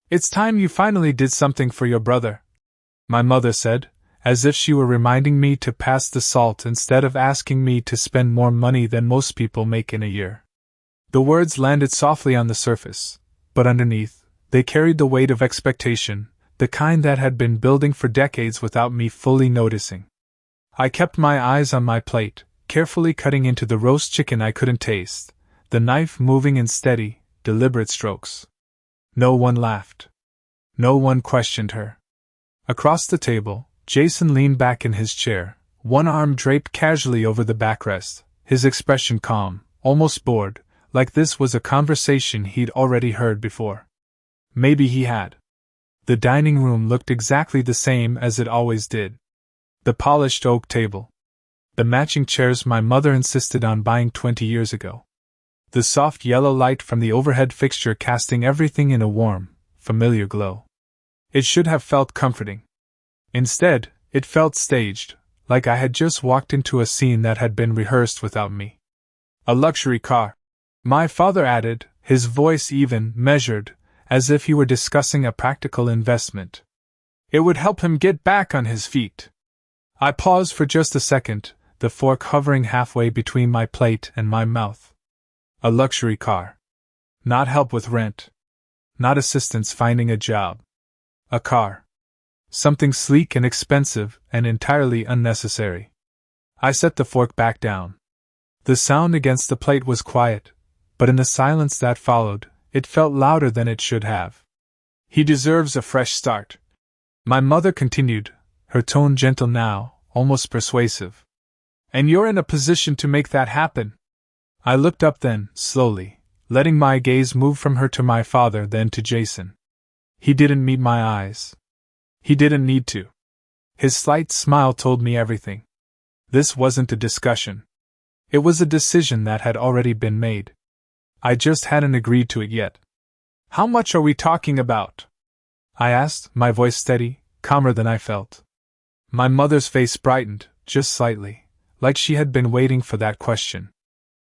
It's time you finally did something for your brother, my mother said, as if she were reminding me to pass the salt instead of asking me to spend more money than most people make in a year. The words landed softly on the surface, but underneath, they carried the weight of expectation, the kind that had been building for decades without me fully noticing. I kept my eyes on my plate, carefully cutting into the roast chicken I couldn't taste, the knife moving in steady, deliberate strokes. No one laughed. No one questioned her. Across the table, Jason leaned back in his chair, one arm draped casually over the backrest, his expression calm, almost bored, like this was a conversation he'd already heard before. Maybe he had. The dining room looked exactly the same as it always did. The polished oak table. The matching chairs my mother insisted on buying 20 years ago. The soft yellow light from the overhead fixture casting everything in a warm, familiar glow. It should have felt comforting. Instead, it felt staged, like I had just walked into a scene that had been rehearsed without me. A luxury car, my father added, his voice even, measured, as if he were discussing a practical investment. It would help him get back on his feet. I paused for just a second, the fork hovering halfway between my plate and my mouth. A luxury car. Not help with rent. Not assistance finding a job. A car. Something sleek and expensive and entirely unnecessary. I set the fork back down. The sound against the plate was quiet, but in the silence that followed, it felt louder than it should have. He deserves a fresh start. My mother continued, her tone gentle now, almost persuasive. And you're in a position to make that happen. I looked up then, slowly, letting my gaze move from her to my father, then to Jason. He didn't meet my eyes. He didn't need to. His slight smile told me everything. This wasn't a discussion. It was a decision that had already been made. I just hadn't agreed to it yet. How much are we talking about? I asked, my voice steady, calmer than I felt. My mother's face brightened, just slightly, like she had been waiting for that question.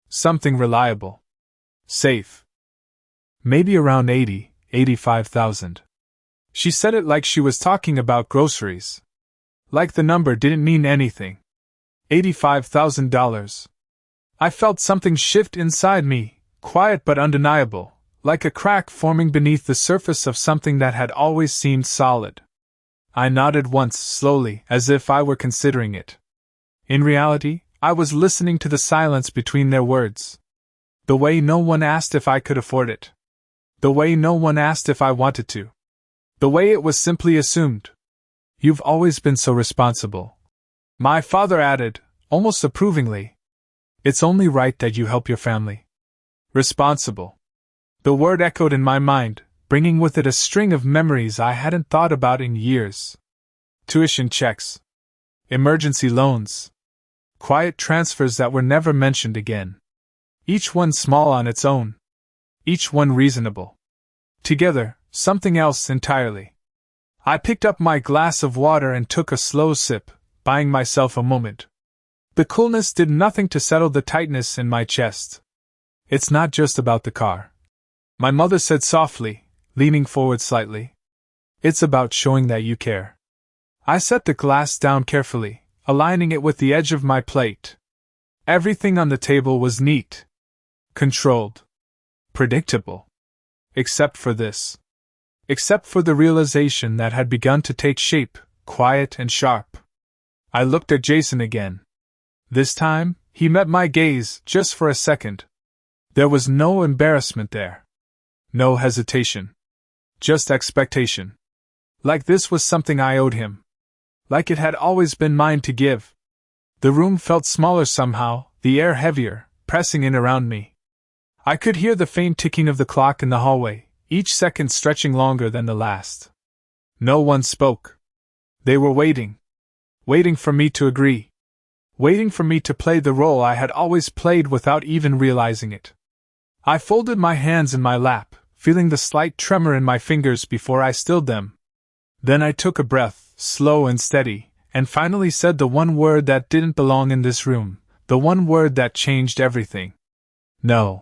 Something reliable. Safe. Maybe around 85,000. She said it like she was talking about groceries. Like the number didn't mean anything. $85,000. I felt something shift inside me, quiet but undeniable, like a crack forming beneath the surface of something that had always seemed solid. I nodded once, slowly, as if I were considering it. In reality, I was listening to the silence between their words. The way no one asked if I could afford it. The way no one asked if I wanted to. The way it was simply assumed. You've always been so responsible. My father added, almost approvingly. It's only right that you help your family. Responsible. The word echoed in my mind, bringing with it a string of memories I hadn't thought about in years. Tuition checks. Emergency loans. Quiet transfers that were never mentioned again. Each one small on its own. Each one reasonable. Together, something else entirely. I picked up my glass of water and took a slow sip, buying myself a moment. The coolness did nothing to settle the tightness in my chest. It's not just about the car, my mother said softly, leaning forward slightly. It's about showing that you care. I set the glass down carefully, aligning it with the edge of my plate. Everything on the table was neat. Controlled. Predictable. Except for this. Except for the realization that had begun to take shape, quiet and sharp. I looked at Jason again. This time, he met my gaze, just for a second. There was no embarrassment there. No hesitation. Just expectation. Like this was something I owed him. Like it had always been mine to give. The room felt smaller somehow, the air heavier, pressing in around me. I could hear the faint ticking of the clock in the hallway, each second stretching longer than the last. No one spoke. They were waiting. Waiting for me to agree. Waiting for me to play the role I had always played without even realizing it. I folded my hands in my lap, feeling the slight tremor in my fingers before I stilled them. Then I took a breath, slow and steady, and finally said the one word that didn't belong in this room, the one word that changed everything. No.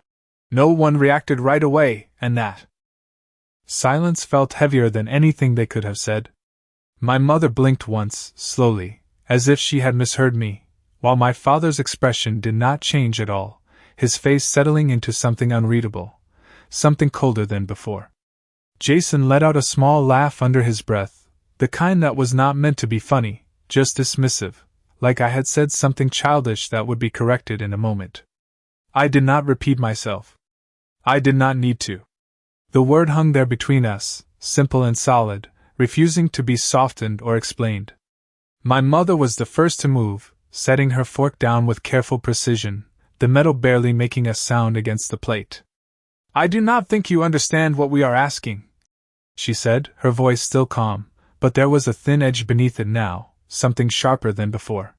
No one reacted right away, and that Silence felt heavier than anything they could have said. My mother blinked once, slowly, as if she had misheard me, while my father's expression did not change at all, his face settling into something unreadable, something colder than before. Jason let out a small laugh under his breath, the kind that was not meant to be funny, just dismissive, like I had said something childish that would be corrected in a moment. I did not repeat myself. I did not need to. The word hung there between us, simple and solid, refusing to be softened or explained. My mother was the first to move, setting her fork down with careful precision, the metal barely making a sound against the plate. "I do not think you understand what we are asking," she said, her voice still calm, but there was a thin edge beneath it now, something sharper than before.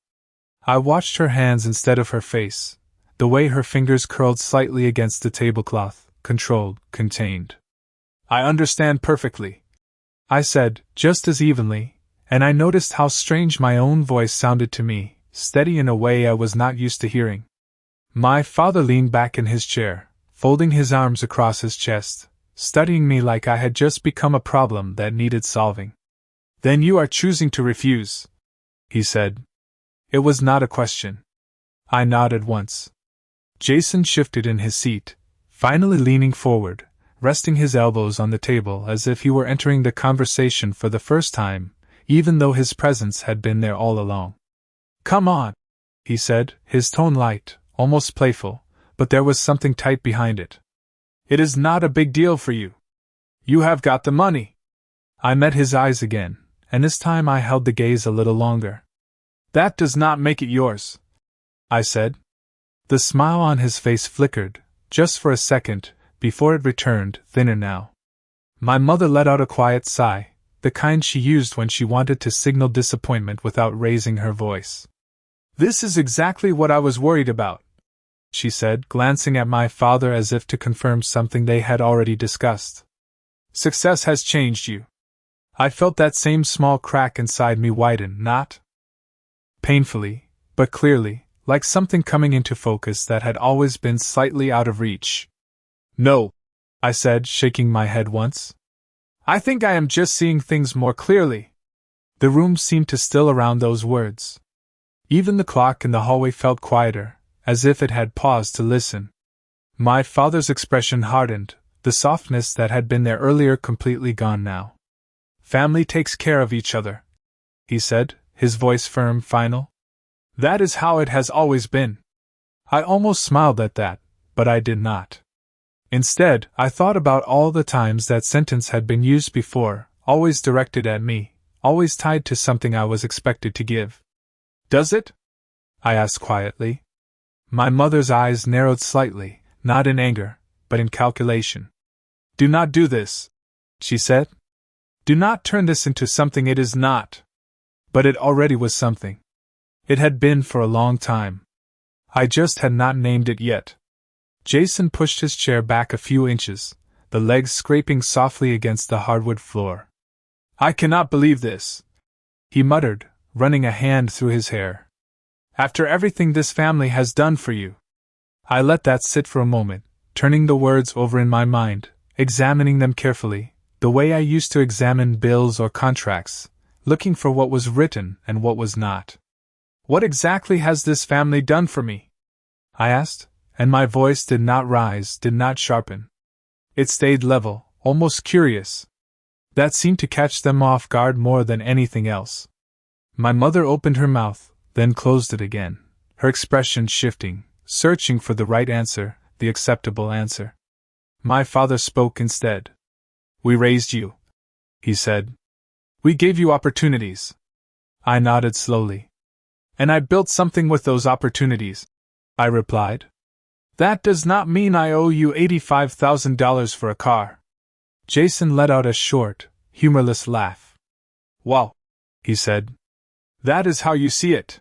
I watched her hands instead of her face, the way her fingers curled slightly against the tablecloth, controlled, contained. "I understand perfectly," I said, just as evenly, and I noticed how strange my own voice sounded to me, steady in a way I was not used to hearing. My father leaned back in his chair, folding his arms across his chest, studying me like I had just become a problem that needed solving. "Then you are choosing to refuse," he said. It was not a question. I nodded once. Jason shifted in his seat, finally leaning forward, resting his elbows on the table as if he were entering the conversation for the first time, even though his presence had been there all along. "Come on," he said, his tone light, almost playful, but there was something tight behind it. "It is not a big deal for you. You have got the money." I met his eyes again, and this time I held the gaze a little longer. "That does not make it yours," I said. The smile on his face flickered, just for a second, before it returned, thinner now. My mother let out a quiet sigh, the kind she used when she wanted to signal disappointment without raising her voice. "This is exactly what I was worried about," she said, glancing at my father as if to confirm something they had already discussed. "Success has changed you." I felt that same small crack inside me widen, not painfully, but clearly, like something coming into focus that had always been slightly out of reach. "No," I said, shaking my head once. "I think I am just seeing things more clearly." The room seemed to still around those words. Even the clock in the hallway felt quieter, as if it had paused to listen. My father's expression hardened, the softness that had been there earlier completely gone now. "Family takes care of each other," he said, his voice firm, final. "That is how it has always been." I almost smiled at that, but I did not. Instead, I thought about all the times that sentence had been used before, always directed at me, always tied to something I was expected to give. "Does it?" I asked quietly. My mother's eyes narrowed slightly, not in anger, but in calculation. "Do not do this," she said. "Do not turn this into something it is not." But it already was something. It had been for a long time. I just had not named it yet. Jason pushed his chair back a few inches, the legs scraping softly against the hardwood floor. "I cannot believe this," he muttered, running a hand through his hair. "After everything this family has done for you." I let that sit for a moment, turning the words over in my mind, examining them carefully, the way I used to examine bills or contracts, looking for what was written and what was not. "What exactly has this family done for me?" I asked, and my voice did not rise, did not sharpen. It stayed level, almost curious. That seemed to catch them off guard more than anything else. My mother opened her mouth, then closed it again, her expression shifting, searching for the right answer, the acceptable answer. My father spoke instead. "We raised you," he said. "We gave you opportunities." I nodded slowly. "And I built something with those opportunities," I replied. "That does not mean I owe you $85,000 for a car." Jason let out a short, humorless laugh. "Wow," he said. "That is how you see it.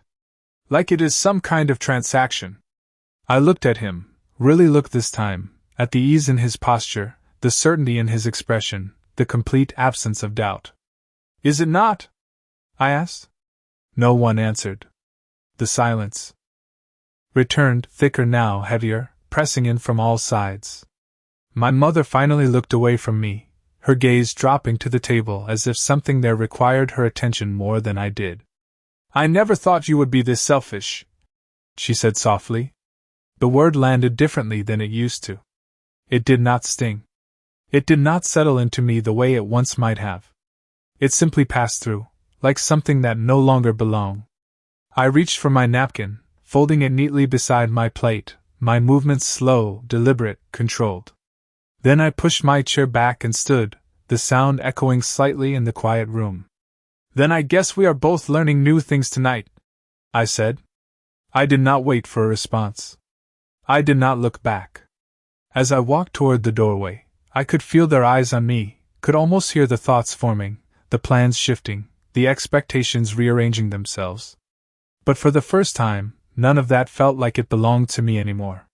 Like it is some kind of transaction." I looked at him, really looked this time, at the ease in his posture, the certainty in his expression, the complete absence of doubt. "Is it not?" I asked. No one answered. The silence returned, thicker now, heavier, pressing in from all sides. My mother finally looked away from me, her gaze dropping to the table as if something there required her attention more than I did. "I never thought you would be this selfish," she said softly. The word landed differently than it used to. It did not sting. It did not settle into me the way it once might have. It simply passed through, like something that no longer belonged. I reached for my napkin, folding it neatly beside my plate, my movements slow, deliberate, controlled. Then I pushed my chair back and stood, the sound echoing slightly in the quiet room. "Then I guess we are both learning new things tonight," I said. I did not wait for a response. I did not look back. As I walked toward the doorway, I could feel their eyes on me, could almost hear the thoughts forming, the plans shifting, the expectations rearranging themselves. But for the first time, none of that felt like it belonged to me anymore.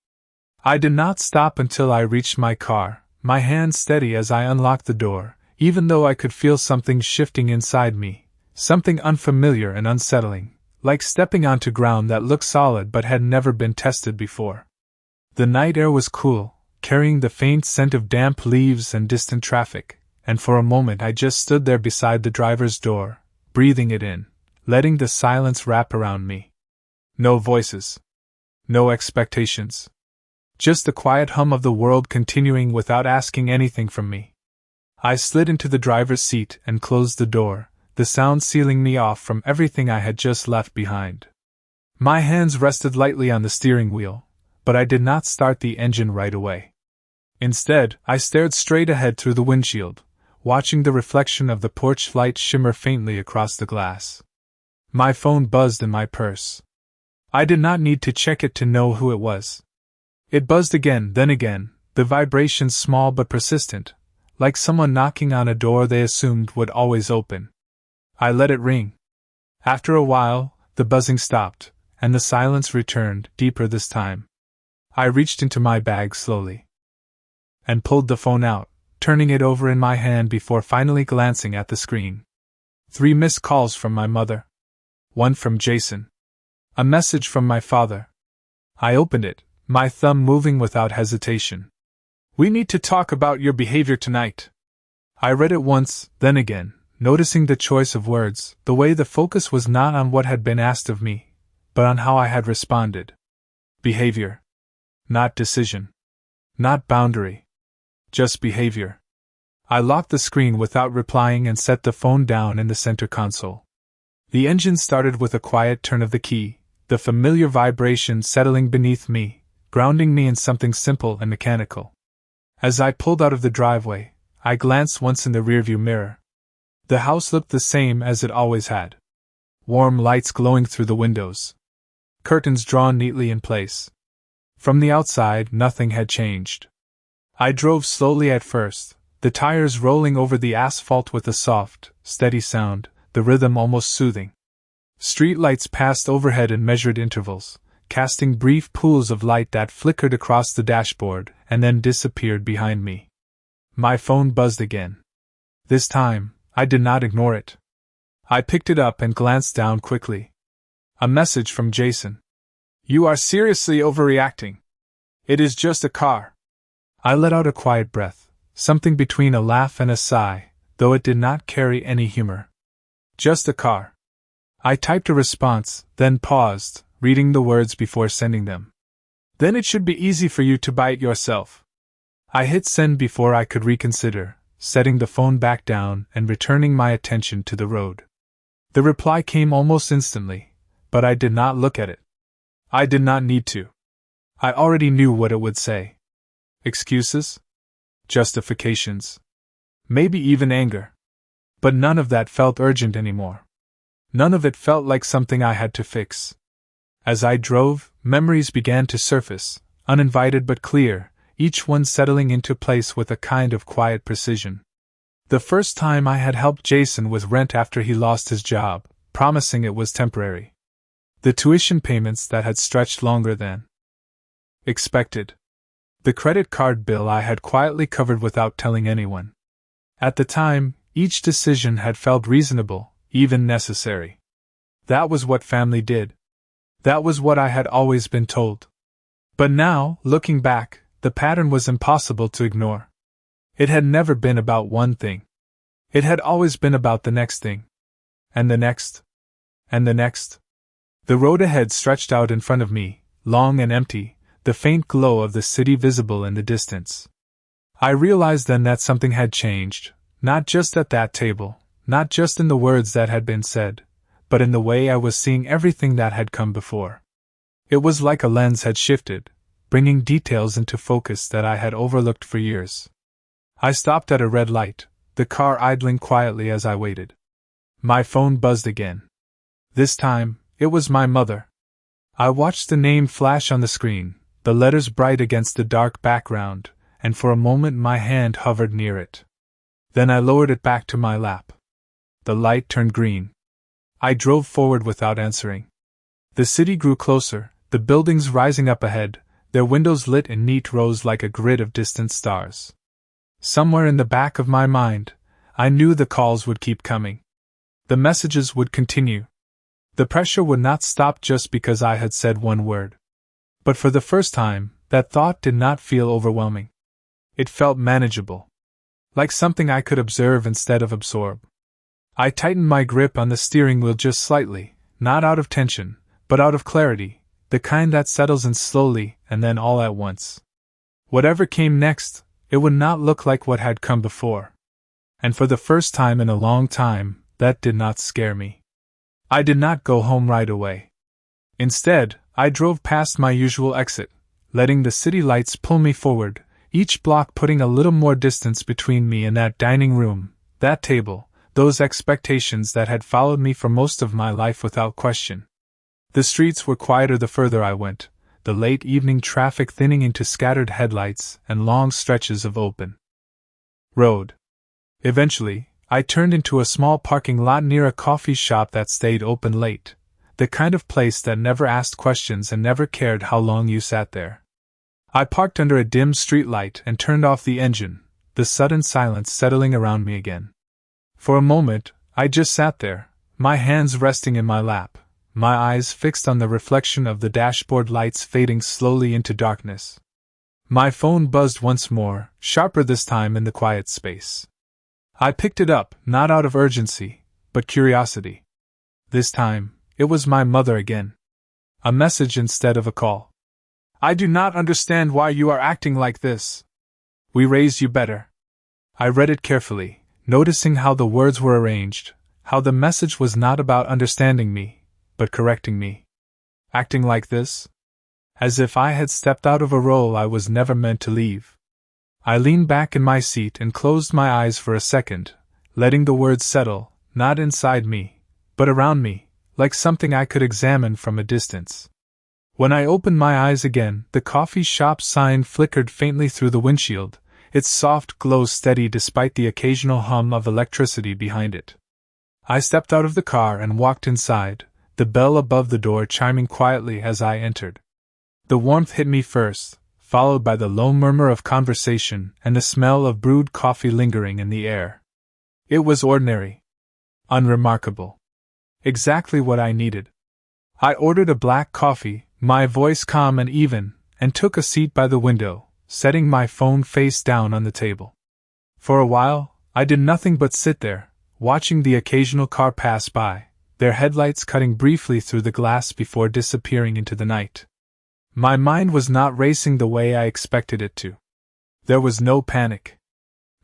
I did not stop until I reached my car, my hand steady as I unlocked the door, even though I could feel something shifting inside me, something unfamiliar and unsettling, like stepping onto ground that looked solid but had never been tested before. The night air was cool, carrying the faint scent of damp leaves and distant traffic, and for a moment I just stood there beside the driver's door, breathing it in, letting the silence wrap around me. No voices. No expectations. Just the quiet hum of the world continuing without asking anything from me. I slid into the driver's seat and closed the door, the sound sealing me off from everything I had just left behind. My hands rested lightly on the steering wheel, but I did not start the engine right away. Instead, I stared straight ahead through the windshield, watching the reflection of the porch light shimmer faintly across the glass. My phone buzzed in my purse. I did not need to check it to know who it was. It buzzed again, then again, the vibration small but persistent, like someone knocking on a door they assumed would always open. I let it ring. After a while, the buzzing stopped, and the silence returned, deeper this time. I reached into my bag slowly and pulled the phone out, turning it over in my hand before finally glancing at the screen. 3 missed calls from my mother. 1 from Jason. A message from my father. I opened it, my thumb moving without hesitation. "We need to talk about your behavior tonight." I read it once, then again, noticing the choice of words, the way the focus was not on what had been asked of me, but on how I had responded. Behavior. Not decision. Not boundary. Just behavior. I locked the screen without replying and set the phone down in the center console. The engine started with a quiet turn of the key, the familiar vibration settling beneath me, grounding me in something simple and mechanical. As I pulled out of the driveway, I glanced once in the rearview mirror. The house looked the same as it always had. Warm lights glowing through the windows. Curtains drawn neatly in place. From the outside, nothing had changed. I drove slowly at first, the tires rolling over the asphalt with a soft, steady sound, the rhythm almost soothing. Street lights passed overhead in measured intervals, casting brief pools of light that flickered across the dashboard and then disappeared behind me. My phone buzzed again. This time, I did not ignore it. I picked it up and glanced down quickly. A message from Jason. "You are seriously overreacting. It is just a car." I let out a quiet breath, something between a laugh and a sigh, though it did not carry any humor. Just a car. I typed a response, then paused, reading the words before sending them. "Then it should be easy for you to buy it yourself." I hit send before I could reconsider, setting the phone back down and returning my attention to the road. The reply came almost instantly, but I did not look at it. I did not need to. I already knew what it would say. Excuses? Justifications? Maybe even anger. But none of that felt urgent anymore. None of it felt like something I had to fix. As I drove, memories began to surface, uninvited but clear, each one settling into place with a kind of quiet precision. The first time I had helped Jason with rent after he lost his job, promising it was temporary. The tuition payments that had stretched longer than expected. The credit card bill I had quietly covered without telling anyone. At the time, each decision had felt reasonable, even necessary. That was what family did. That was what I had always been told. But now, looking back, the pattern was impossible to ignore. It had never been about one thing. It had always been about the next thing. And the next. And the next. The road ahead stretched out in front of me, long and empty, the faint glow of the city visible in the distance. I realized then that something had changed, not just at that table, not just in the words that had been said, but in the way I was seeing everything that had come before. It was like a lens had shifted, bringing details into focus that I had overlooked for years. I stopped at a red light, the car idling quietly as I waited. My phone buzzed again. This time, it was my mother. I watched the name flash on the screen, the letters bright against the dark background, and for a moment my hand hovered near it. Then I lowered it back to my lap. The light turned green. I drove forward without answering. The city grew closer, the buildings rising up ahead, their windows lit in neat rows like a grid of distant stars. Somewhere in the back of my mind, I knew the calls would keep coming. The messages would continue. The pressure would not stop just because I had said one word. But for the first time, that thought did not feel overwhelming. It felt manageable. Like something I could observe instead of absorb. I tightened my grip on the steering wheel just slightly, not out of tension, but out of clarity, the kind that settles in slowly and then all at once. Whatever came next, it would not look like what had come before. And for the first time in a long time, that did not scare me. I did not go home right away. Instead, I drove past my usual exit, letting the city lights pull me forward, each block putting a little more distance between me and that dining room, that table, those expectations that had followed me for most of my life without question. The streets were quieter the further I went, the late evening traffic thinning into scattered headlights and long stretches of open road. Eventually, I turned into a small parking lot near a coffee shop that stayed open late, the kind of place that never asked questions and never cared how long you sat there. I parked under a dim streetlight and turned off the engine, the sudden silence settling around me again. For a moment, I just sat there, my hands resting in my lap, my eyes fixed on the reflection of the dashboard lights fading slowly into darkness. My phone buzzed once more, sharper this time in the quiet space. I picked it up, not out of urgency, but curiosity. This time, it was my mother again. A message instead of a call. "I do not understand why you are acting like this. We raised you better." I read it carefully, noticing how the words were arranged, how the message was not about understanding me, but correcting me. Acting like this? As if I had stepped out of a role I was never meant to leave. I leaned back in my seat and closed my eyes for a second, letting the words settle, not inside me, but around me, like something I could examine from a distance. When I opened my eyes again, the coffee shop sign flickered faintly through the windshield, its soft glow steady despite the occasional hum of electricity behind it. I stepped out of the car and walked inside, the bell above the door chiming quietly as I entered. The warmth hit me first, followed by the low murmur of conversation and the smell of brewed coffee lingering in the air. It was ordinary. Unremarkable. Exactly what I needed. I ordered a black coffee, my voice calm and even, and took a seat by the window, setting my phone face down on the table. For a while, I did nothing but sit there, watching the occasional car pass by, their headlights cutting briefly through the glass before disappearing into the night. My mind was not racing the way I expected it to. There was no panic.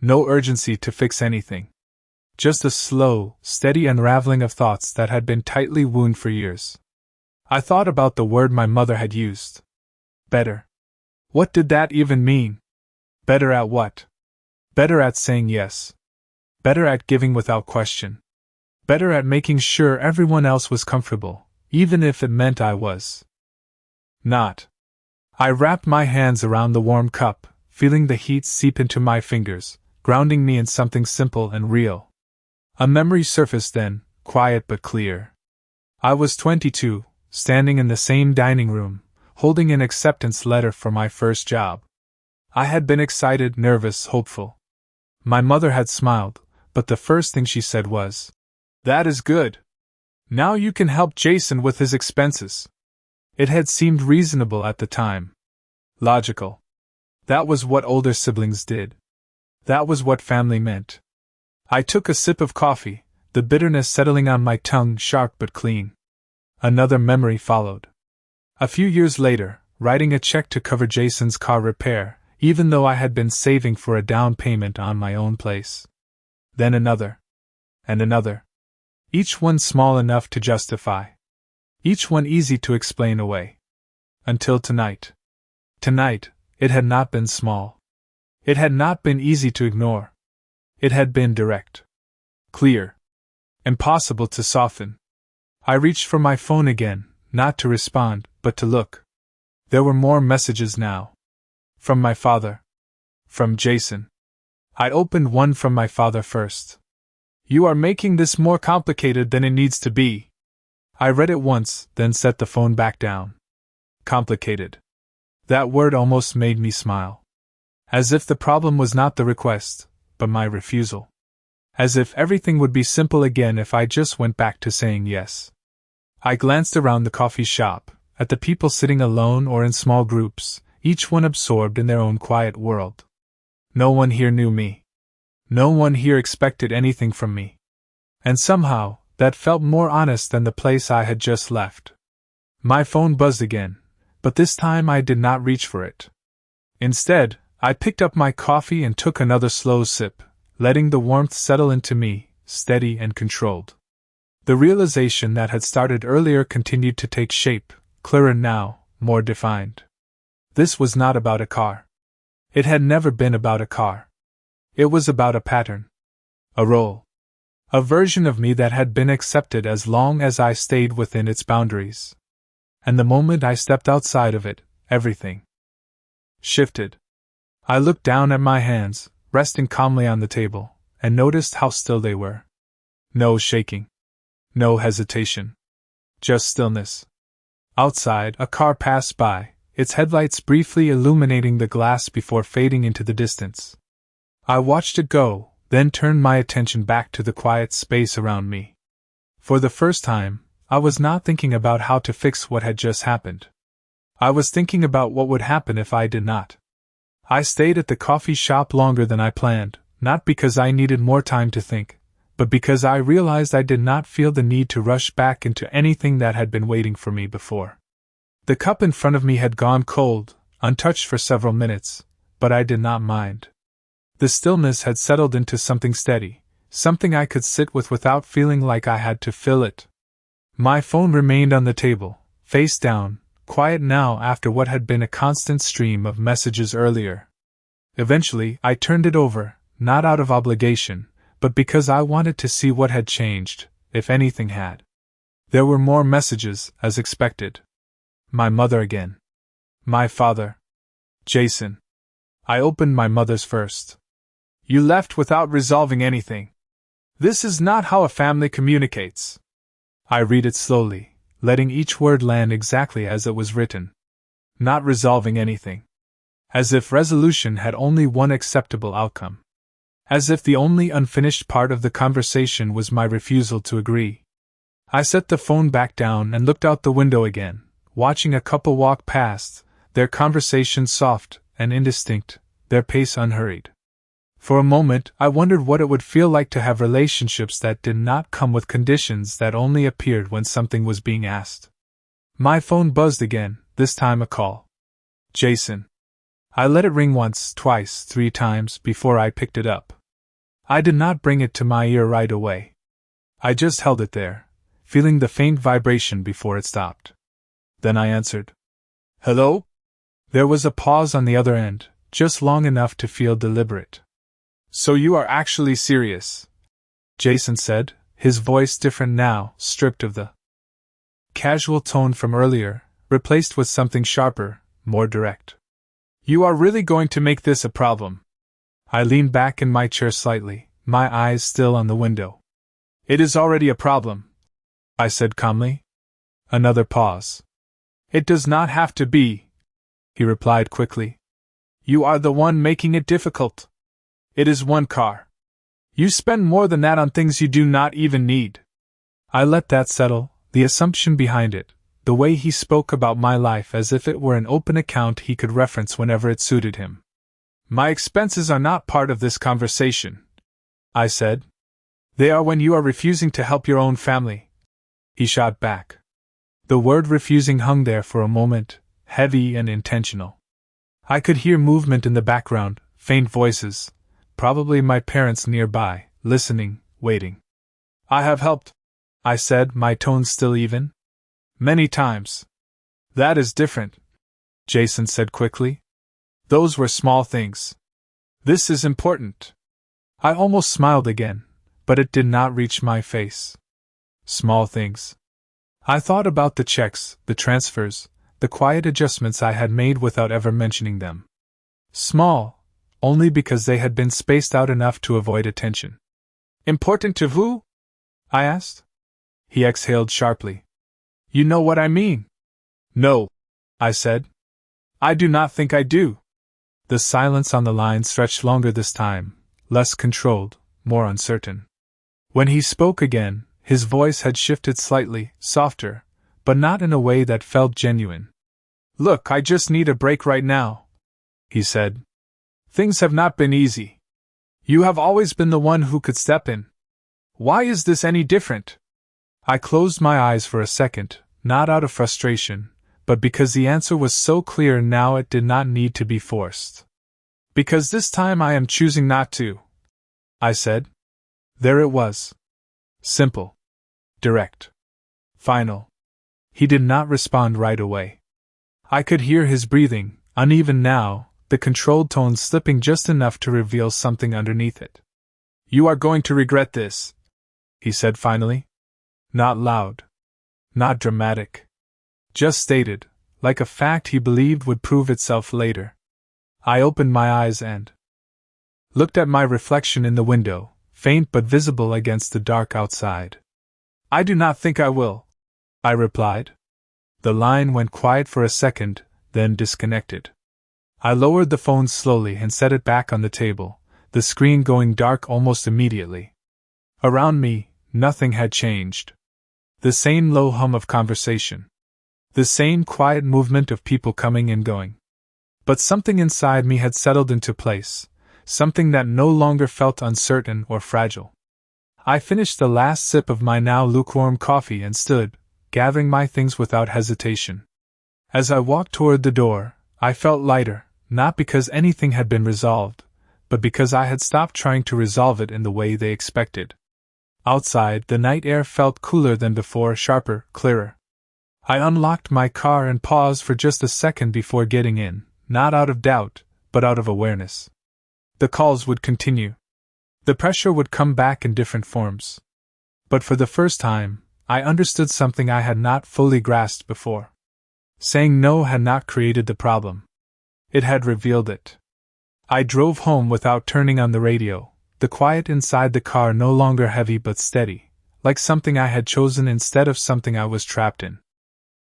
No urgency to fix anything. Just a slow, steady unraveling of thoughts that had been tightly wound for years. I thought about the word my mother had used. Better. What did that even mean? Better at what? Better at saying yes. Better at giving without question. Better at making sure everyone else was comfortable, even if it meant I was not. I wrapped my hands around the warm cup, feeling the heat seep into my fingers, grounding me in something simple and real. A memory surfaced then, quiet but clear. I was 22, standing in the same dining room, holding an acceptance letter for my first job. I had been excited, nervous, hopeful. My mother had smiled, but the first thing she said was, "That is good. Now you can help Jason with his expenses." It had seemed reasonable at the time. Logical. That was what older siblings did. That was what family meant. I took a sip of coffee, the bitterness settling on my tongue, sharp but clean. Another memory followed. A few years later, writing a check to cover Jason's car repair, even though I had been saving for a down payment on my own place. Then another. And another. Each one small enough to justify. Each one easy to explain away. Until tonight. Tonight, it had not been small. It had not been easy to ignore. It had been direct. Clear. Impossible to soften. I reached for my phone again, not to respond, but to look. There were more messages now. From my father. From Jason. I opened one from my father first. "You are making this more complicated than it needs to be." I read it once, then set the phone back down. Complicated. That word almost made me smile. As if the problem was not the request, but my refusal. As if everything would be simple again if I just went back to saying yes. I glanced around the coffee shop, at the people sitting alone or in small groups, each one absorbed in their own quiet world. No one here knew me. No one here expected anything from me. And somehow, that felt more honest than the place I had just left. My phone buzzed again, but this time I did not reach for it. Instead, I picked up my coffee and took another slow sip, letting the warmth settle into me, steady and controlled. The realization that had started earlier continued to take shape, clearer now, more defined. This was not about a car. It had never been about a car. It was about a pattern. A role. A version of me that had been accepted as long as I stayed within its boundaries. And the moment I stepped outside of it, everything shifted. I looked down at my hands, resting calmly on the table, and noticed how still they were. No shaking. No hesitation. Just stillness. Outside, a car passed by, its headlights briefly illuminating the glass before fading into the distance. I watched it go, then turned my attention back to the quiet space around me. For the first time, I was not thinking about how to fix what had just happened. I was thinking about what would happen if I did not. I stayed at the coffee shop longer than I planned, not because I needed more time to think, but because I realized I did not feel the need to rush back into anything that had been waiting for me before. The cup in front of me had gone cold, untouched for several minutes, but I did not mind. The stillness had settled into something steady, something I could sit with without feeling like I had to fill it. My phone remained on the table, face down, quiet now after what had been a constant stream of messages earlier. Eventually, I turned it over, not out of obligation, but because I wanted to see what had changed, if anything had. There were more messages, as expected. My mother again. My father. Jason. I opened my mother's first. "You left without resolving anything. This is not how a family communicates." I read it slowly, letting each word land exactly as it was written. Not resolving anything. As if resolution had only one acceptable outcome. As if the only unfinished part of the conversation was my refusal to agree. I set the phone back down and looked out the window again, watching a couple walk past, their conversation soft and indistinct, their pace unhurried. For a moment, I wondered what it would feel like to have relationships that did not come with conditions that only appeared when something was being asked. My phone buzzed again, this time a call. Jason. I let it ring once, twice, 3 times before I picked it up. I did not bring it to my ear right away. I just held it there, feeling the faint vibration before it stopped. Then I answered. "Hello?" There was a pause on the other end, just long enough to feel deliberate. "So you are actually serious?" Jason said, his voice different now, stripped of the casual tone from earlier, replaced with something sharper, more direct. "You are really going to make this a problem?" I leaned back in my chair slightly, my eyes still on the window. "It is already a problem," I said calmly. Another pause. "It does not have to be," he replied quickly. "You are the one making it difficult. It is one car. You spend more than that on things you do not even need." I let that settle, the assumption behind it, the way he spoke about my life as if it were an open account he could reference whenever it suited him. My expenses are not part of this conversation, I said. They are when you are refusing to help your own family, he shot back. The word refusing hung there for a moment, heavy and intentional. I could hear movement in the background, faint voices, probably my parents nearby, listening, waiting. I have helped, I said, my tone still even. Many times. That is different, Jason said quickly. Those were small things. This is important. I almost smiled again, but it did not reach my face. Small things. I thought about the checks, the transfers, the quiet adjustments I had made without ever mentioning them. Small, only because they had been spaced out enough to avoid attention. Important to who? I asked. He exhaled sharply. You know what I mean? No, I said. I do not think I do. The silence on the line stretched longer this time, less controlled, more uncertain. When he spoke again, his voice had shifted slightly, softer, but not in a way that felt genuine. Look, I just need a break right now, he said. Things have not been easy. You have always been the one who could step in. Why is this any different? I closed my eyes for a second, not out of frustration, but because the answer was so clear now it did not need to be forced. Because this time I am choosing not to, I said. There it was. Simple. Direct. Final. He did not respond right away. I could hear his breathing, uneven now, the controlled tone slipping just enough to reveal something underneath it. You are going to regret this, he said finally. Not loud. Not dramatic. Just stated, like a fact he believed would prove itself later. I opened my eyes and looked at my reflection in the window, faint but visible against the dark outside. I do not think I will, I replied. The line went quiet for a second, then disconnected. I lowered the phone slowly and set it back on the table, the screen going dark almost immediately. Around me, nothing had changed. The same low hum of conversation. The same quiet movement of people coming and going. But something inside me had settled into place, something that no longer felt uncertain or fragile. I finished the last sip of my now lukewarm coffee and stood, gathering my things without hesitation. As I walked toward the door, I felt lighter, not because anything had been resolved, but because I had stopped trying to resolve it in the way they expected. Outside, the night air felt cooler than before, sharper, clearer. I unlocked my car and paused for just a second before getting in, not out of doubt, but out of awareness. The calls would continue. The pressure would come back in different forms. But for the first time, I understood something I had not fully grasped before. Saying no had not created the problem. It had revealed it. I drove home without turning on the radio, the quiet inside the car no longer heavy but steady, like something I had chosen instead of something I was trapped in.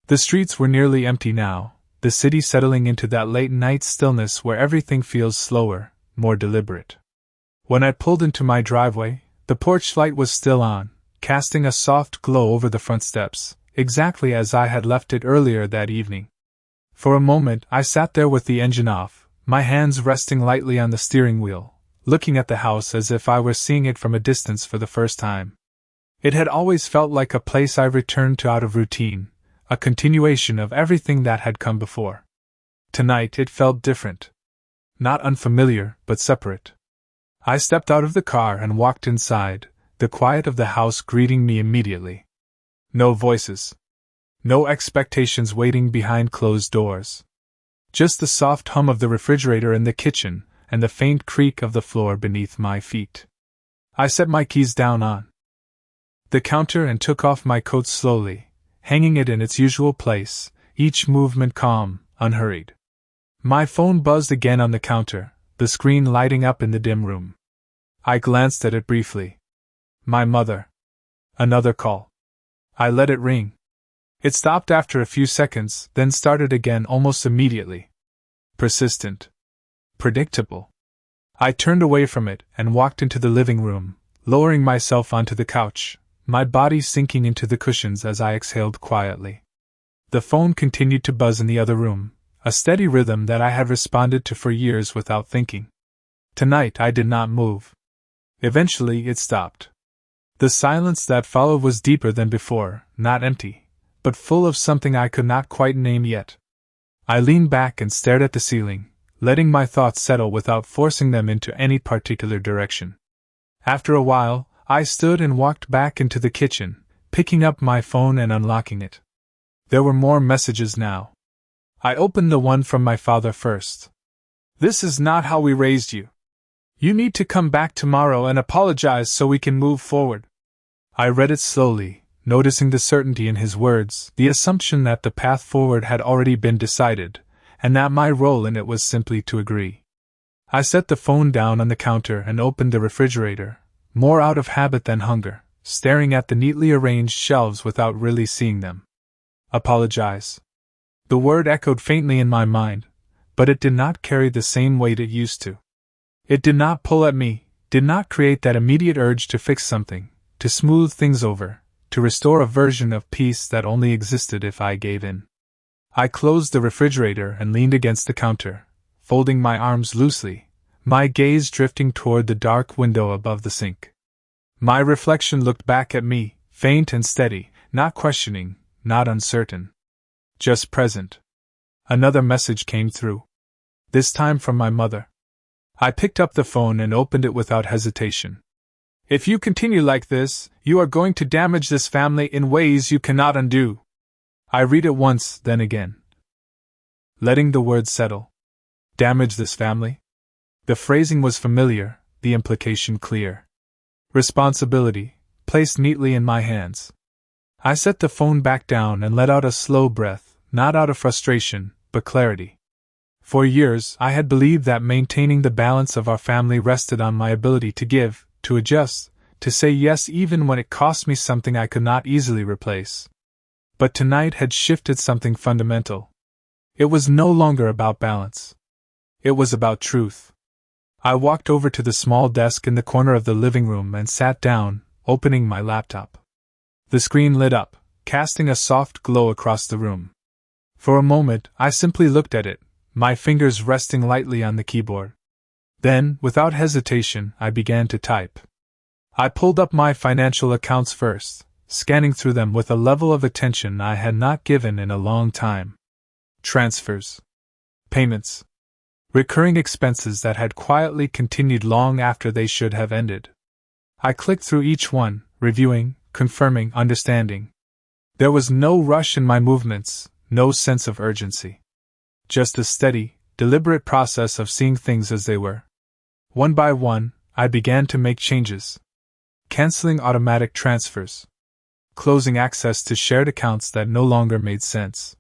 The streets were nearly empty now, the city settling into that late-night stillness where everything feels slower, more deliberate. When I pulled into my driveway, the porch light was still on, casting a soft glow over the front steps, exactly as I had left it earlier that evening. For a moment I sat there with the engine off, my hands resting lightly on the steering wheel, looking at the house as if I were seeing it from a distance for the first time. It had always felt like a place I returned to out of routine, a continuation of everything that had come before. Tonight it felt different. Not unfamiliar, but separate. I stepped out of the car and walked inside, the quiet of the house greeting me immediately. No voices. No expectations waiting behind closed doors. Just the soft hum of the refrigerator in the kitchen, and the faint creak of the floor beneath my feet. I set my keys down on the counter and took off my coat slowly, hanging it in its usual place, each movement calm, unhurried. My phone buzzed again on the counter, the screen lighting up in the dim room. I glanced at it briefly. My mother. Another call. I let it ring. It stopped after a few seconds, then started again almost immediately. Persistent. Predictable. I turned away from it and walked into the living room, lowering myself onto the couch, my body sinking into the cushions as I exhaled quietly. The phone continued to buzz in the other room, a steady rhythm that I had responded to for years without thinking. Tonight I did not move. Eventually it stopped. The silence that followed was deeper than before, not empty, but full of something I could not quite name yet. I leaned back and stared at the ceiling, letting my thoughts settle without forcing them into any particular direction. After a while, I stood and walked back into the kitchen, picking up my phone and unlocking it. There were more messages now. I opened the one from my father first. "This is not how we raised you. You need to come back tomorrow and apologize so we can move forward." I read it slowly, noticing the certainty in his words, the assumption that the path forward had already been decided, and that my role in it was simply to agree. I set the phone down on the counter and opened the refrigerator, more out of habit than hunger, staring at the neatly arranged shelves without really seeing them. Apologize. The word echoed faintly in my mind, but it did not carry the same weight it used to. It did not pull at me, did not create that immediate urge to fix something, to smooth things over, to restore a version of peace that only existed if I gave in. I closed the refrigerator and leaned against the counter, folding my arms loosely, my gaze drifting toward the dark window above the sink. My reflection looked back at me, faint and steady, not questioning, not uncertain. Just present. Another message came through. This time from my mother. I picked up the phone and opened it without hesitation. "If you continue like this, you are going to damage this family in ways you cannot undo." I read it once, then again, letting the words settle. Damage this family? The phrasing was familiar, the implication clear. Responsibility, placed neatly in my hands. I set the phone back down and let out a slow breath, not out of frustration, but clarity. For years, I had believed that maintaining the balance of our family rested on my ability to give, to adjust, to say yes even when it cost me something I could not easily replace. But tonight had shifted something fundamental. It was no longer about balance. It was about truth. I walked over to the small desk in the corner of the living room and sat down, opening my laptop. The screen lit up, casting a soft glow across the room. For a moment, I simply looked at it, my fingers resting lightly on the keyboard. Then, without hesitation, I began to type. I pulled up my financial accounts first, scanning through them with a level of attention I had not given in a long time. Transfers. Payments. Recurring expenses that had quietly continued long after they should have ended. I clicked through each one, reviewing, confirming, understanding. There was no rush in my movements, no sense of urgency. Just a steady, deliberate process of seeing things as they were. One by one, I began to make changes. Canceling automatic transfers. Closing access to shared accounts that no longer made sense.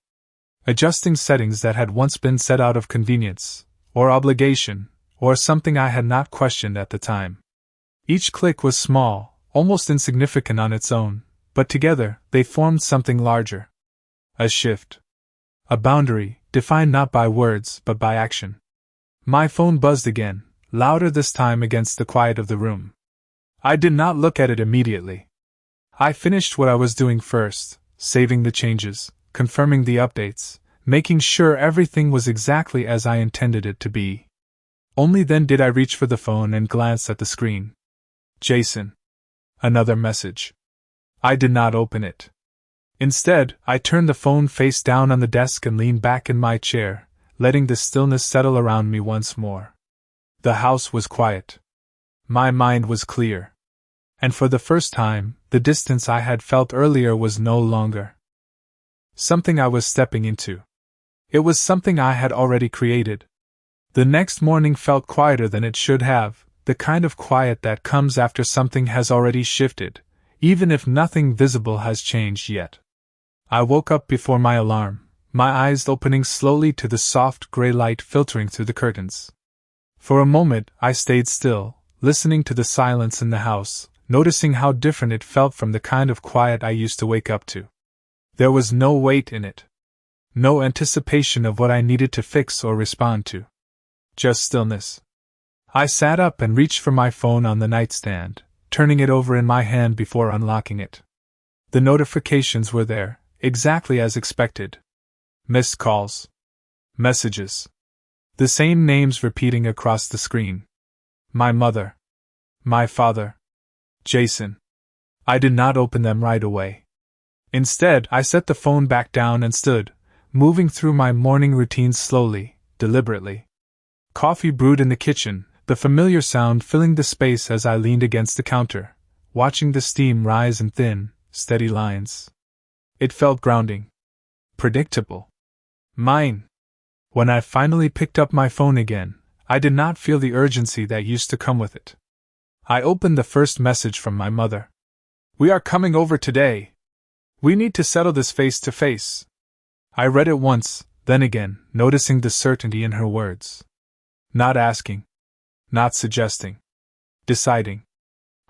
Adjusting settings that had once been set out of convenience, or obligation, or something I had not questioned at the time. Each click was small, almost insignificant on its own, but together they formed something larger. A shift. A boundary, defined not by words but by action. My phone buzzed again, louder this time against the quiet of the room. I did not look at it immediately. I finished what I was doing first, saving the changes, confirming the updates, making sure everything was exactly as I intended it to be. Only then did I reach for the phone and glance at the screen. Jason. Another message. I did not open it. Instead, I turned the phone face down on the desk and leaned back in my chair, letting the stillness settle around me once more. The house was quiet. My mind was clear. And for the first time, the distance I had felt earlier was no longer something I was stepping into. It was something I had already created. The next morning felt quieter than it should have, the kind of quiet that comes after something has already shifted, even if nothing visible has changed yet. I woke up before my alarm, my eyes opening slowly to the soft gray light filtering through the curtains. For a moment I stayed still, listening to the silence in the house, noticing how different it felt from the kind of quiet I used to wake up to. There was no weight in it. No anticipation of what I needed to fix or respond to. Just stillness. I sat up and reached for my phone on the nightstand, turning it over in my hand before unlocking it. The notifications were there, exactly as expected. Missed calls. Messages. The same names repeating across the screen. My mother. My father. Jason. I did not open them right away. Instead, I set the phone back down and stood, moving through my morning routine slowly, deliberately. Coffee brewed in the kitchen, the familiar sound filling the space as I leaned against the counter, watching the steam rise in thin, steady lines. It felt grounding. Predictable. Mine. When I finally picked up my phone again, I did not feel the urgency that used to come with it. I opened the first message from my mother. "We are coming over today. We need to settle this face to face." I read it once, then again, noticing the certainty in her words. Not asking. Not suggesting. Deciding.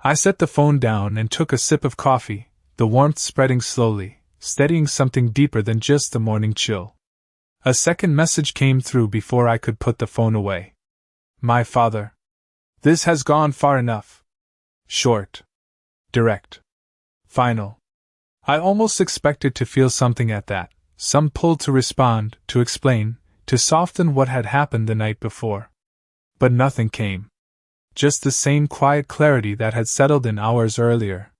I set the phone down and took a sip of coffee, the warmth spreading slowly, steadying something deeper than just the morning chill. A second message came through before I could put the phone away. My father. This has gone far enough. Short. Direct. Final. I almost expected to feel something at that, some pull to respond, to explain, to soften what had happened the night before. But nothing came. Just the same quiet clarity that had settled in hours earlier.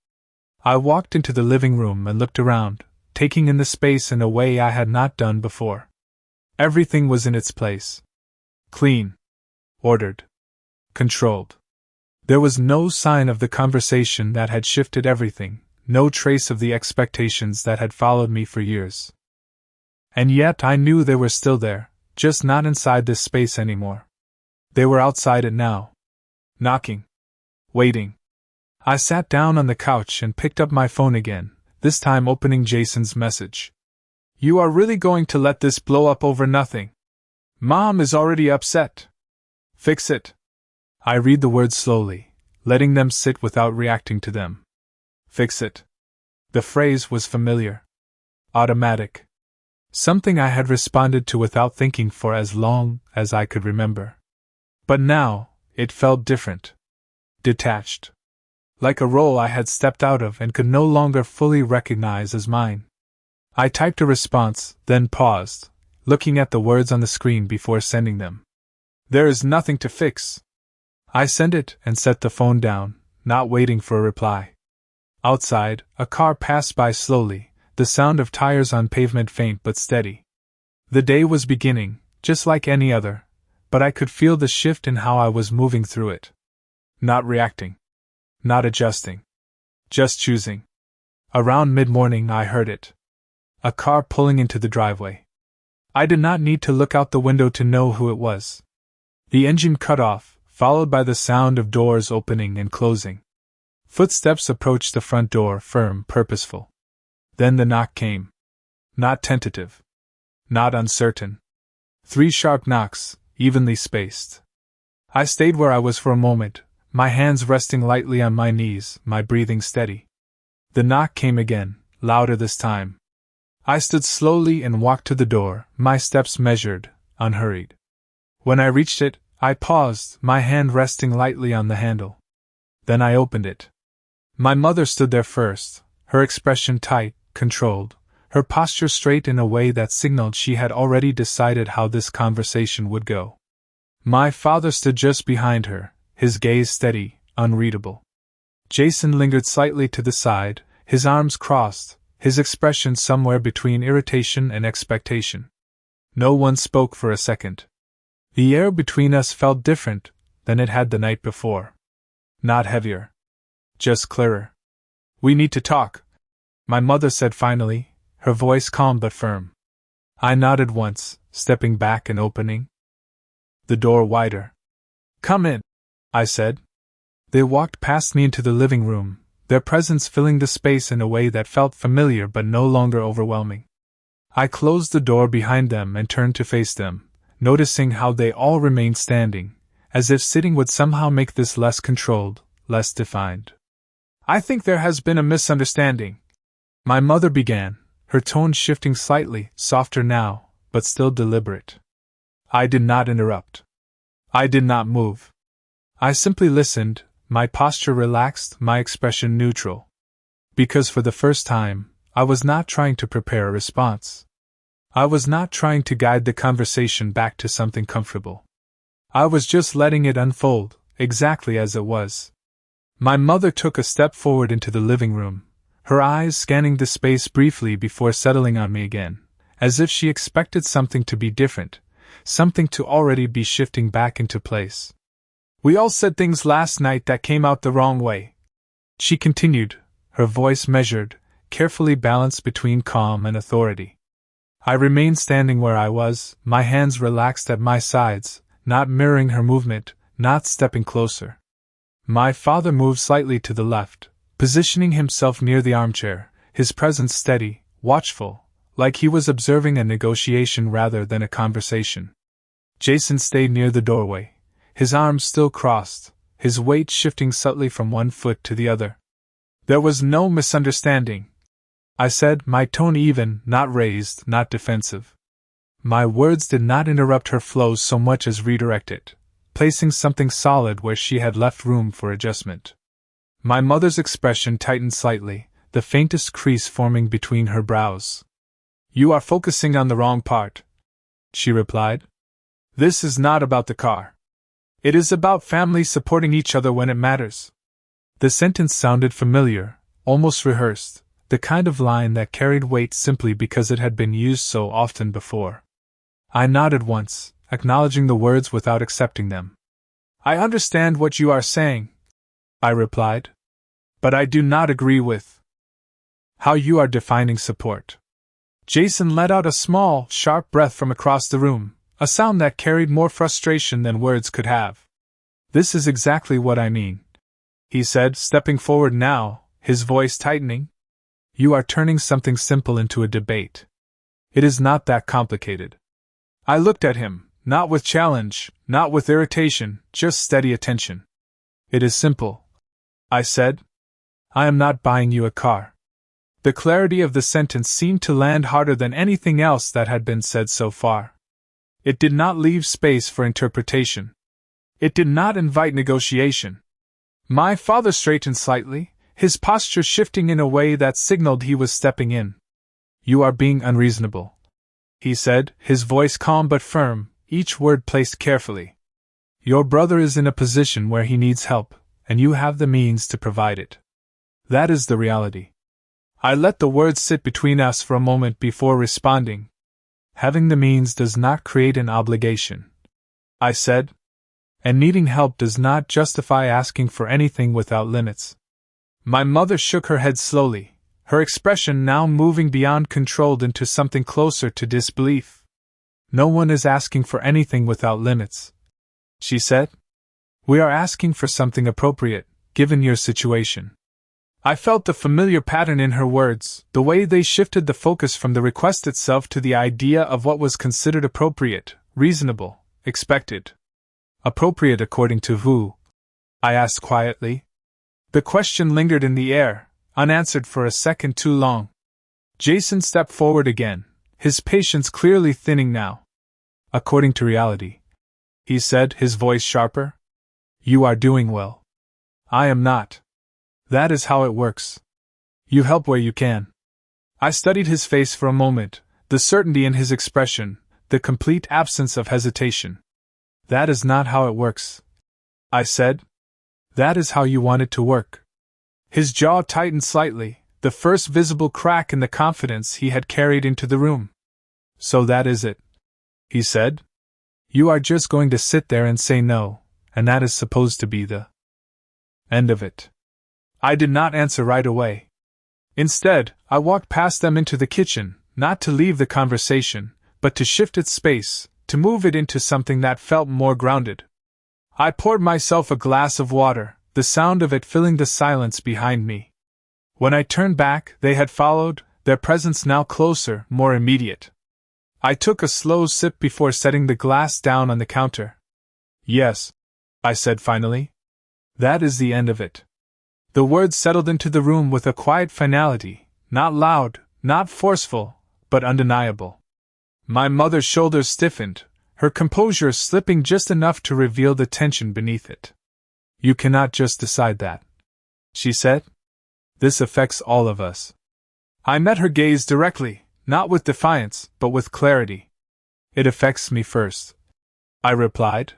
I walked into the living room and looked around, taking in the space in a way I had not done before. Everything was in its place. Clean. Ordered. Controlled. There was no sign of the conversation that had shifted everything, no trace of the expectations that had followed me for years. And yet I knew they were still there, just not inside this space anymore. They were outside it now. Knocking. Waiting. I sat down on the couch and picked up my phone again, this time opening Jason's message. "You are really going to let this blow up over nothing? Mom is already upset. Fix it." I read the words slowly, letting them sit without reacting to them. Fix it. The phrase was familiar. Automatic. Something I had responded to without thinking for as long as I could remember. But now, it felt different. Detached. Like a role I had stepped out of and could no longer fully recognize as mine. I typed a response, then paused, looking at the words on the screen before sending them. "There is nothing to fix." I sent it and set the phone down, not waiting for a reply. Outside, a car passed by slowly, the sound of tires on pavement faint but steady. The day was beginning, just like any other, but I could feel the shift in how I was moving through it. Not reacting. Not adjusting. Just choosing. Around mid-morning I heard it. A car pulling into the driveway. I did not need to look out the window to know who it was. The engine cut off, followed by the sound of doors opening and closing. Footsteps approached the front door, firm, purposeful. Then the knock came. Not tentative. Not uncertain. 3 sharp knocks, evenly spaced. I stayed where I was for a moment, my hands resting lightly on my knees, my breathing steady. The knock came again, louder this time. I stood slowly and walked to the door, my steps measured, unhurried. When I reached it, I paused, my hand resting lightly on the handle. Then I opened it. My mother stood there first, her expression tight, controlled, her posture straight in a way that signaled she had already decided how this conversation would go. My father stood just behind her, his gaze steady, unreadable. Jason lingered slightly to the side, his arms crossed, his expression somewhere between irritation and expectation. No one spoke for a second. The air between us felt different than it had the night before. Not heavier. Just clearer. "We need to talk," my mother said finally, her voice calm but firm. I nodded once, stepping back and opening the door wider. "Come in," I said. They walked past me into the living room, their presence filling the space in a way that felt familiar but no longer overwhelming. I closed the door behind them and turned to face them, noticing how they all remained standing, as if sitting would somehow make this less controlled, less defined. "I think there has been a misunderstanding," my mother began, her tone shifting slightly, softer now, but still deliberate. I did not interrupt. I did not move. I simply listened, my posture relaxed, my expression neutral. Because for the first time, I was not trying to prepare a response. I was not trying to guide the conversation back to something comfortable. I was just letting it unfold, exactly as it was. My mother took a step forward into the living room, her eyes scanning the space briefly before settling on me again, as if she expected something to be different, something to already be shifting back into place. "We all said things last night that came out the wrong way," she continued, her voice measured, carefully balanced between calm and authority. I remained standing where I was, my hands relaxed at my sides, not mirroring her movement, not stepping closer. My father moved slightly to the left, positioning himself near the armchair, his presence steady, watchful, like he was observing a negotiation rather than a conversation. Jason stayed near the doorway, his arms still crossed, his weight shifting subtly from one foot to the other. "There was no misunderstanding," I said, my tone even, not raised, not defensive. My words did not interrupt her flow so much as redirect it, placing something solid where she had left room for adjustment. My mother's expression tightened slightly, the faintest crease forming between her brows. "You are focusing on the wrong part," she replied. "This is not about the car. It is about families supporting each other when it matters." The sentence sounded familiar, almost rehearsed, the kind of line that carried weight simply because it had been used so often before. I nodded once, acknowledging the words without accepting them. "I understand what you are saying," I replied. "But I do not agree with how you are defining support." Jason let out a small, sharp breath from across the room, a sound that carried more frustration than words could have. "This is exactly what I mean," he said, stepping forward now, his voice tightening. "You are turning something simple into a debate. It is not that complicated." I looked at him, not with challenge, not with irritation, just steady attention. "It is simple," I said. "I am not buying you a car." The clarity of the sentence seemed to land harder than anything else that had been said so far. It did not leave space for interpretation. It did not invite negotiation. My father straightened slightly, his posture shifting in a way that signaled he was stepping in. "You are being unreasonable," he said, his voice calm but firm, each word placed carefully. "Your brother is in a position where he needs help, and you have the means to provide it. That is the reality." I let the words sit between us for a moment before responding. "Having the means does not create an obligation," I said. "And needing help does not justify asking for anything without limits." My mother shook her head slowly, her expression now moving beyond controlled into something closer to disbelief. "No one is asking for anything without limits," she said. "We are asking for something appropriate, given your situation." I felt the familiar pattern in her words, the way they shifted the focus from the request itself to the idea of what was considered appropriate, reasonable, expected. "Appropriate according to who?" I asked quietly. The question lingered in the air, unanswered for a second too long. Jason stepped forward again, his patience clearly thinning now. "According to reality," he said, his voice sharper. "You are doing well. I am not. That is how it works. You help where you can." I studied his face for a moment, the certainty in his expression, the complete absence of hesitation. "That is not how it works," I said. "That is how you want it to work." His jaw tightened slightly, the first visible crack in the confidence he had carried into the room. "So that is it," he said. "You are just going to sit there and say no, and that is supposed to be the end of it." I did not answer right away. Instead, I walked past them into the kitchen, not to leave the conversation, but to shift its space, to move it into something that felt more grounded. I poured myself a glass of water, the sound of it filling the silence behind me. When I turned back, they had followed, their presence now closer, more immediate. I took a slow sip before setting the glass down on the counter. "Yes," I said finally. "That is the end of it." The words settled into the room with a quiet finality, not loud, not forceful, but undeniable. My mother's shoulders stiffened, her composure slipping just enough to reveal the tension beneath it. "You cannot just decide that," she said. "This affects all of us." I met her gaze directly, not with defiance, but with clarity. "It affects me first," I replied.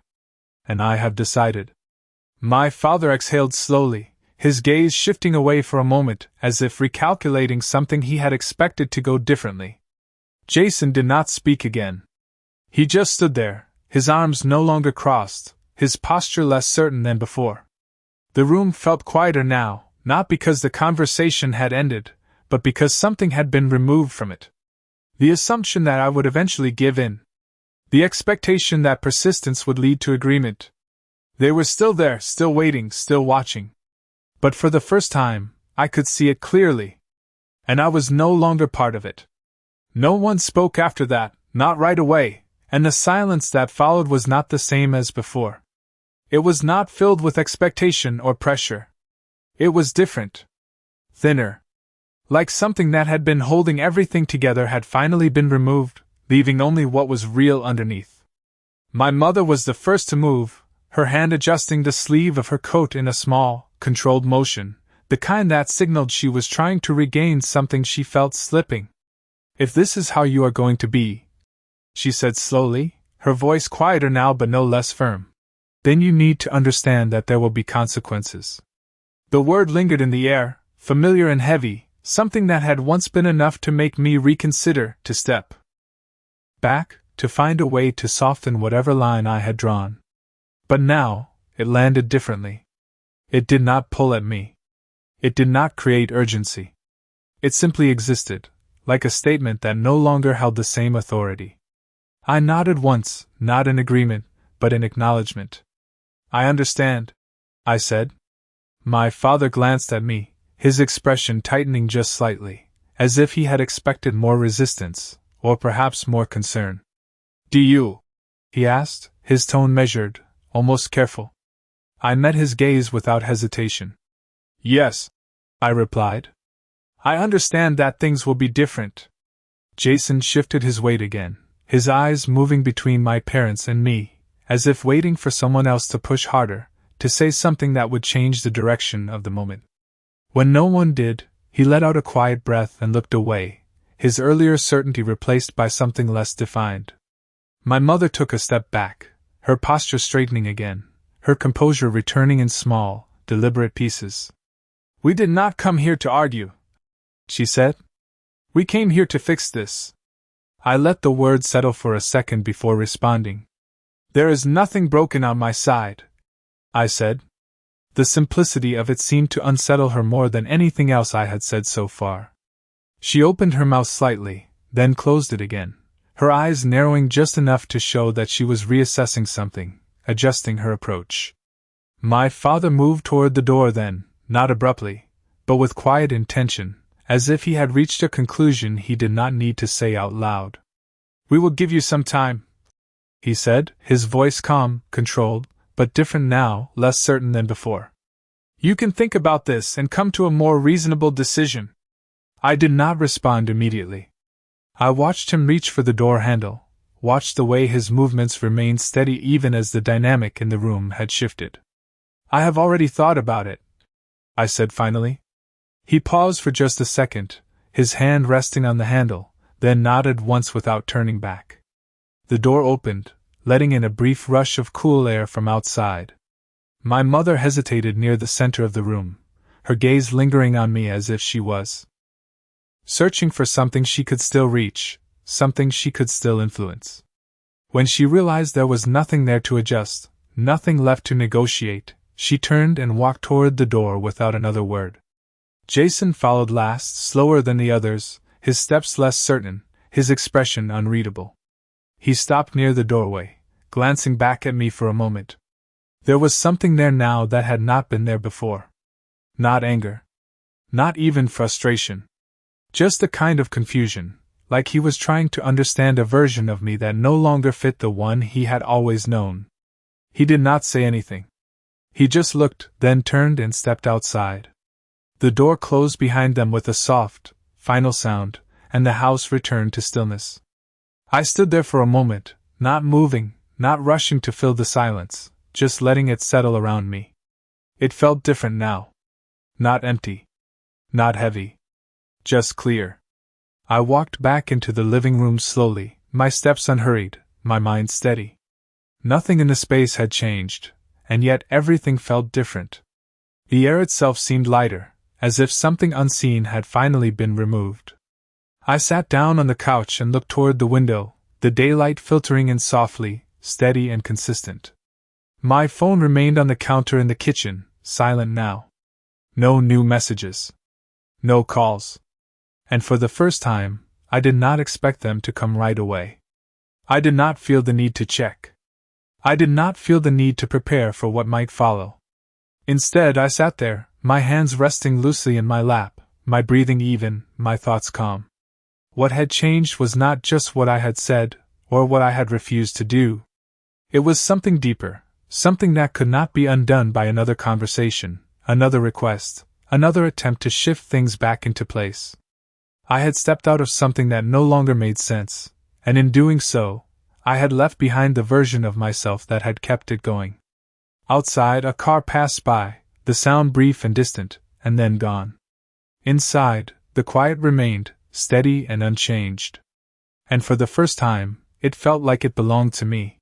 "And I have decided." My father exhaled slowly, his gaze shifting away for a moment as if recalculating something he had expected to go differently. Jason did not speak again. He just stood there, his arms no longer crossed, his posture less certain than before. The room felt quieter now, not because the conversation had ended, but because something had been removed from it. The assumption that I would eventually give in. The expectation that persistence would lead to agreement. They were still there, still waiting, still watching. But for the first time, I could see it clearly. And I was no longer part of it. No one spoke after that, not right away, and the silence that followed was not the same as before. It was not filled with expectation or pressure. It was different. Thinner. Like something that had been holding everything together had finally been removed, leaving only what was real underneath. My mother was the first to move, her hand adjusting the sleeve of her coat in a small, controlled motion, the kind that signaled she was trying to regain something she felt slipping. "If this is how you are going to be," she said slowly, her voice quieter now but no less firm, "then you need to understand that there will be consequences." The word lingered in the air, familiar and heavy, something that had once been enough to make me reconsider, to step back, to find a way to soften whatever line I had drawn. But now, it landed differently. It did not pull at me. It did not create urgency. It simply existed, like a statement that no longer held the same authority. I nodded once, not in agreement, but in acknowledgement. "I understand," I said. My father glanced at me, his expression tightening just slightly, as if he had expected more resistance, or perhaps more concern. "Do you?" he asked, his tone measured, almost careful. I met his gaze without hesitation. "Yes," I replied. "I understand that things will be different." Jason shifted his weight again, his eyes moving between my parents and me, as if waiting for someone else to push harder, to say something that would change the direction of the moment. When no one did, he let out a quiet breath and looked away, his earlier certainty replaced by something less defined. My mother took a step back, her posture straightening again, her composure returning in small, deliberate pieces. "We did not come here to argue," she said. "We came here to fix this." I let the word settle for a second before responding. "There is nothing broken on my side," I said. The simplicity of it seemed to unsettle her more than anything else I had said so far. She opened her mouth slightly, then closed it again, her eyes narrowing just enough to show that she was reassessing something, adjusting her approach. My father moved toward the door then, not abruptly, but with quiet intention, as if he had reached a conclusion he did not need to say out loud. "We will give you some time," he said, his voice calm, controlled, but different now, less certain than before. "You can think about this and come to a more reasonable decision." I did not respond immediately. I watched him reach for the door handle, watched the way his movements remained steady even as the dynamic in the room had shifted. "I have already thought about it," I said finally. He paused for just a second, his hand resting on the handle, then nodded once without turning back. The door opened, letting in a brief rush of cool air from outside. My mother hesitated near the center of the room, her gaze lingering on me as if she was searching for something she could still reach, something she could still influence. When she realized there was nothing there to adjust, nothing left to negotiate, she turned and walked toward the door without another word. Jason followed last, slower than the others, his steps less certain, his expression unreadable. He stopped near the doorway, glancing back at me for a moment. There was something there now that had not been there before. Not anger. Not even frustration. Just a kind of confusion, like he was trying to understand a version of me that no longer fit the one he had always known. He did not say anything. He just looked, then turned and stepped outside. The door closed behind them with a soft, final sound, and the house returned to stillness. I stood there for a moment, not moving, not rushing to fill the silence, just letting it settle around me. It felt different now. Not empty. Not heavy. Just clear. I walked back into the living room slowly, my steps unhurried, my mind steady. Nothing in the space had changed, and yet everything felt different. The air itself seemed lighter, as if something unseen had finally been removed. I sat down on the couch and looked toward the window, the daylight filtering in softly, steady and consistent. My phone remained on the counter in the kitchen, silent now. No new messages. No calls. And for the first time, I did not expect them to come right away. I did not feel the need to check. I did not feel the need to prepare for what might follow. Instead, I sat there, my hands resting loosely in my lap, my breathing even, my thoughts calm. What had changed was not just what I had said, or what I had refused to do. It was something deeper, something that could not be undone by another conversation, another request, another attempt to shift things back into place. I had stepped out of something that no longer made sense, and in doing so, I had left behind the version of myself that had kept it going. Outside, a car passed by, the sound brief and distant, and then gone. Inside, the quiet remained, steady and unchanged. And for the first time, it felt like it belonged to me.